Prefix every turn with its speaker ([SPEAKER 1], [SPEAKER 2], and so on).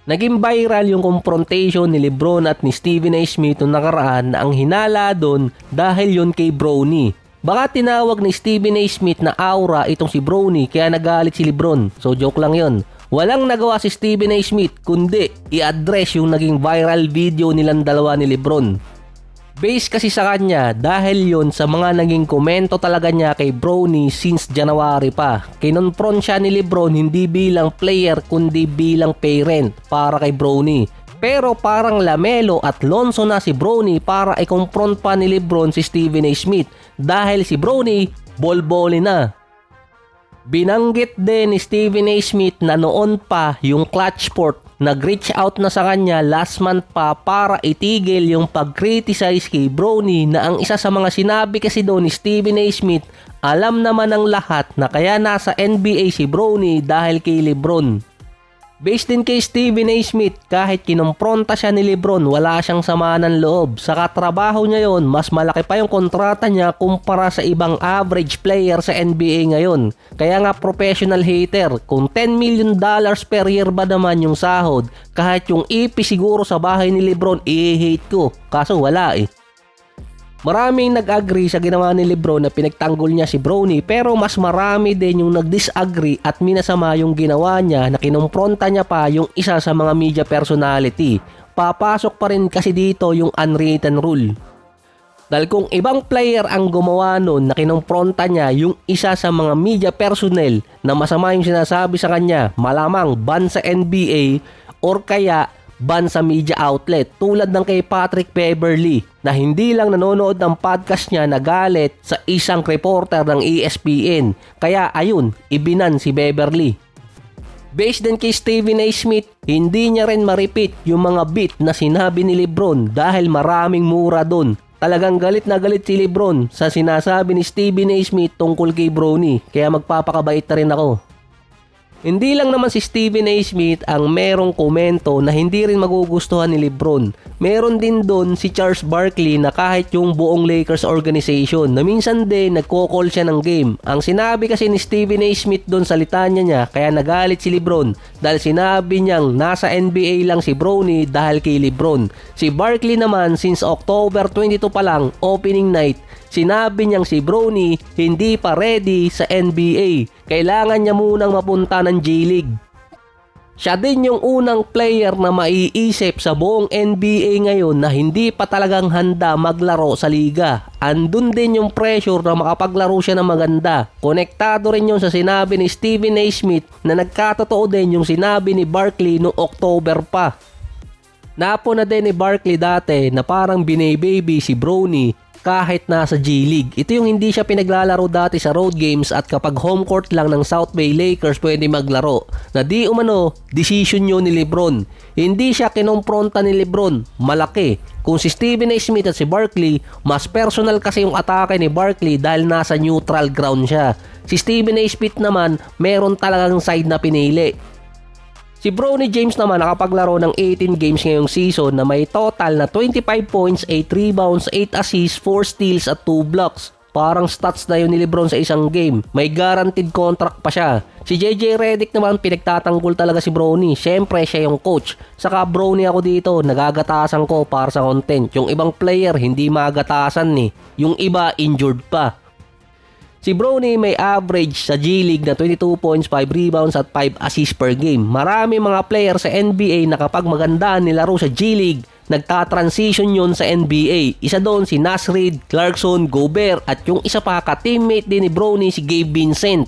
[SPEAKER 1] Naging viral yung confrontation ni Lebron at ni Stephen A. Smith noong nakaraan na ang hinala doon dahil yun kay Bronny. Baka tinawag ni Stephen A. Smith na aura itong si Bronny kaya nagalit si Lebron. So joke lang yun. Walang nagawa si Stephen A. Smith kundi i-address yung naging viral video nilang dalawa ni Lebron. Base kasi sa kanya dahil yon sa mga naging komento talaga niya kay Bronny since January pa. Kinonfront siya ni Lebron hindi bilang player kundi bilang parent para kay Bronny. Pero parang lamelo at lonso na si Bronny para i-confront pa ni Lebron si Stephen A. Smith dahil si Bronny bol-boli na. Binanggit din ni Stephen A. Smith na noon pa yung Clutch Sport nag-reach out na sa kanya last month pa para itigil yung pag-criticize kay Bronny na ang isa sa mga sinabi kasi doon ni Stephen A. Smith, alam naman ng lahat na kaya nasa NBA si Bronny dahil kay Lebron. Based din kay Stephen A. Smith, kahit kinompronta siya ni Lebron, wala siyang sama ng loob. Sa katrabaho niya yon, mas malaki pa yung kontrata niya kumpara sa ibang average player sa NBA ngayon. Kaya nga professional hater, kung $10 million per year ba naman yung sahod, kahit yung EP siguro sa bahay ni Lebron, i-hate ko. Kaso wala eh. Maraming nag-agree sa ginawa ni Lebron na pinagtanggol niya si Bronny pero mas marami din yung nag-disagree at minasama yung ginawa niya na kinompronta niya pa yung isa sa mga media personality. Papasok pa rin kasi dito yung unwritten rule. Dahil kung ibang player ang gumawa nun na kinompronta niya yung isa sa mga media personnel na masama yung sinasabi sa kanya, malamang ban sa NBA or kaya ban sa media outlet tulad ng kay Patrick Beverley na hindi lang nanonood ng podcast niya nagalit sa isang reporter ng ESPN. Kaya ayun, ibinan si Beverley. Based din kay Stephen A. Smith, hindi niya rin ma-repeat yung mga beat na sinabi ni Lebron dahil maraming mura doon. Talagang galit na galit si Lebron sa sinasabi ni Stephen A. Smith tungkol kay Bronny kaya magpapakabait na rin ako. Hindi lang naman si Stephen A. Smith ang merong komento na hindi rin magugustuhan ni Lebron. Meron din doon si Charles Barkley na kahit yung buong Lakers organization na minsan din nagko-call siya ng game. Ang sinabi kasi ni Stephen A. Smith doon sa litanya niya kaya nagalit si Lebron dahil sinabi niyang nasa NBA lang si Bronny dahil kay Lebron. Si Barkley naman since October 22 pa lang opening night, sinabi niyang si Bronny hindi pa ready sa NBA. Kailangan niya munang mapunta ng G-League. Siya din yung unang player na maiisip sa buong NBA ngayon na hindi pa talagang handa maglaro sa liga. Andun din yung pressure na makapaglaro siya ng maganda. Konektado rin yun sa sinabi ni Stephen A. Smith na nagkatotoo din yung sinabi ni Barkley noong October pa. Napo na din ni Barkley dati na parang binababy si Bronny kahit nasa G-League. Ito yung hindi siya pinaglalaro dati sa road games at kapag home court lang ng South Bay Lakers pwede maglaro. Na di umano, decision yun ni Lebron. Hindi siya kinompronta ni Lebron. Malaki. Kung si Stephen A. Smith at si Barkley, mas personal kasi yung atake ni Barkley dahil nasa neutral ground siya. Si Stephen A. Smith naman, meron talagang side na pinili. Si Bronny James naman nakapaglaro ng 18 games ngayong season na may total na 25 points, 8 rebounds, 8 assists, 4 steals at 2 blocks. Parang stats na yun ni Lebron sa isang game. May guaranteed contract pa siya. Si JJ Redick naman pinagtatanggol talaga si Bronny. Siyempre siya yung coach. Saka Bronny ako dito, nagagatasan ko para sa content. Yung ibang player hindi magatasan eh. Yung iba injured pa. Si Bronny may average sa G-League na 22 points, 5 rebounds at 5 assists per game. Marami mga player sa NBA na kapag magandaan nilaro sa G-League, nagta-transition yun sa NBA. Isa doon si Nash Reed, Clarkson, Gobert at yung isa pa ka-teammate din ni Bronny si Gabe Vincent.